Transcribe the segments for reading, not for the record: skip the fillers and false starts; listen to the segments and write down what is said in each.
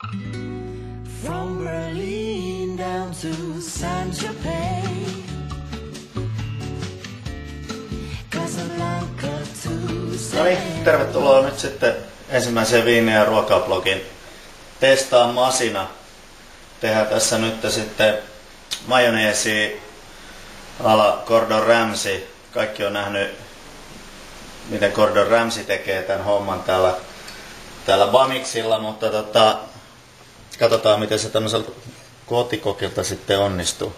From Berlin down to Saint-Tropez, Casablanca to No niin, tervetuloa nyt sitten ensimmäiseen viini- ja ruokablogin testaamasina. Tehdään tässä nyt sitten majoneesi ala Gordon Ramsay. Kaikki on nähnyt, miten Gordon Ramsay tekee tämän homman täällä Bamixilla, mutta katsotaan miten se tämmöiseltä kotikokilta sitten onnistuu.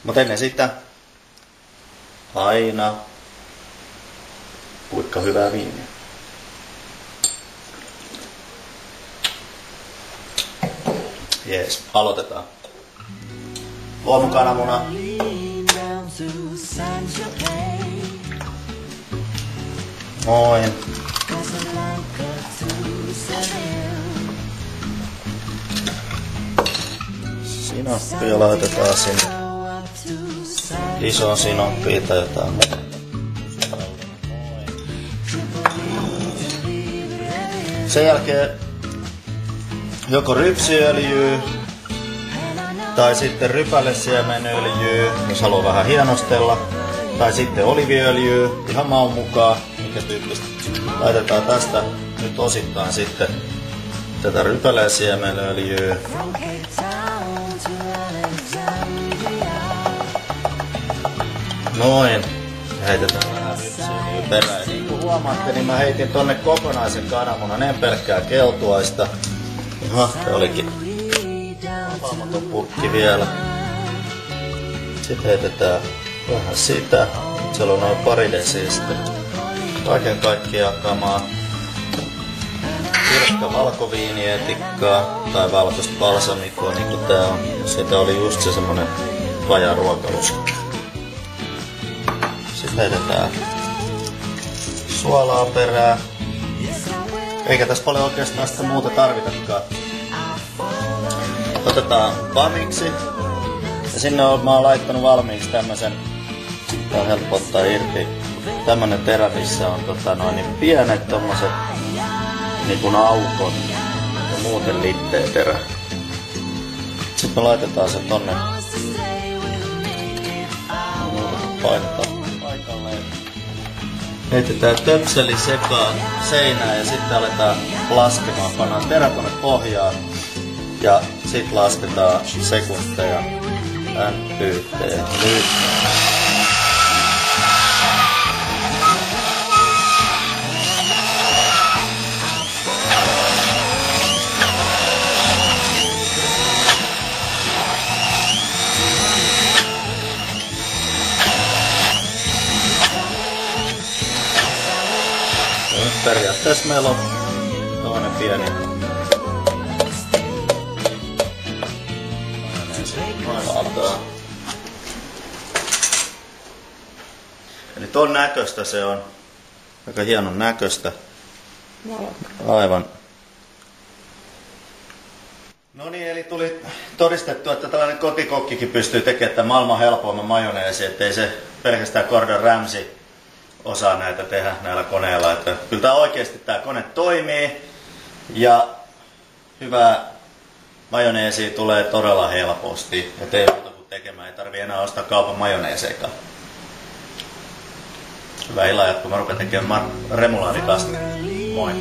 Mutta ennen sitä aina kuinka hyvää viiniä. Jees, aloitetaan. Luomukananmuna. Noin. Sinappia laitetaan sinne. Iso sinappi tai jotain muuta. Sen jälkeen joko rypsiöljyä tai sitten rypälesiemenöljyä, jos haluaa vähän hienostella, tai sitten oliviöljyä, ihan maun mukaan, mikä tyyppistä. Laitetaan tästä nyt osittain sitten tätä rypälesiemenöljyä. Noin. Heitetään vähän rypsiöljyä perään. Niin kuin huomaatte, niin mä heitin tonne kokonaisen kananmunan, en pelkkää keltuaista. Aha, se olikin avaamaton purkki vielä. Sitten heitetään vähän sitä. Siellä on noin pari desiä sitten kaiken kaikkiaan kamaa. Kirkka valkoviinietikkaa tai valkoista balsamikoa niin kuin tää on. Sitä oli just se semmonen vajaa ruokalusikka. Sitten heitetään suolaa perään. Eikä tässä paljon oikeastaan sitä muuta tarvitakaan. Otetaan Bamixi. Ja sinne mä oon laittanut valmiiksi tämmösen, tää on helppo ottaa irti, tämmönen terä, missä on niin pienet tommoset niin aukot ja muuten litteä terä. Sitten me laitetaan se tonne painetaan paikalleen. Heitetään töpseli sekaan seinään ja sitten aletaan laskemaan. Pannaan terä tonne pohjaan ja sit lasketaan sekunteja yhteen. Nyt periaatteessa meillä on tällainen pieni valtaa. Eli ton näköistä se on. Aika hienon näköistä. Aivan. No niin, eli tuli todistettu, että tällainen kotikokkikin pystyy tekemään tämän maailman helpoimman majoneesi, ettei se pelkästään Gordon Ramsay osaa näitä tehdä näillä koneilla. Että kyllä tää oikeesti tää kone toimii ja hyvää majoneesia tulee todella helposti. Et ei muuta kuin tekemään, ei tarvii enää ostaa kaupan majoneesejakaan. Hyvää illan jatkoa, mä rupean tekemään remulaadikastetta. Moi!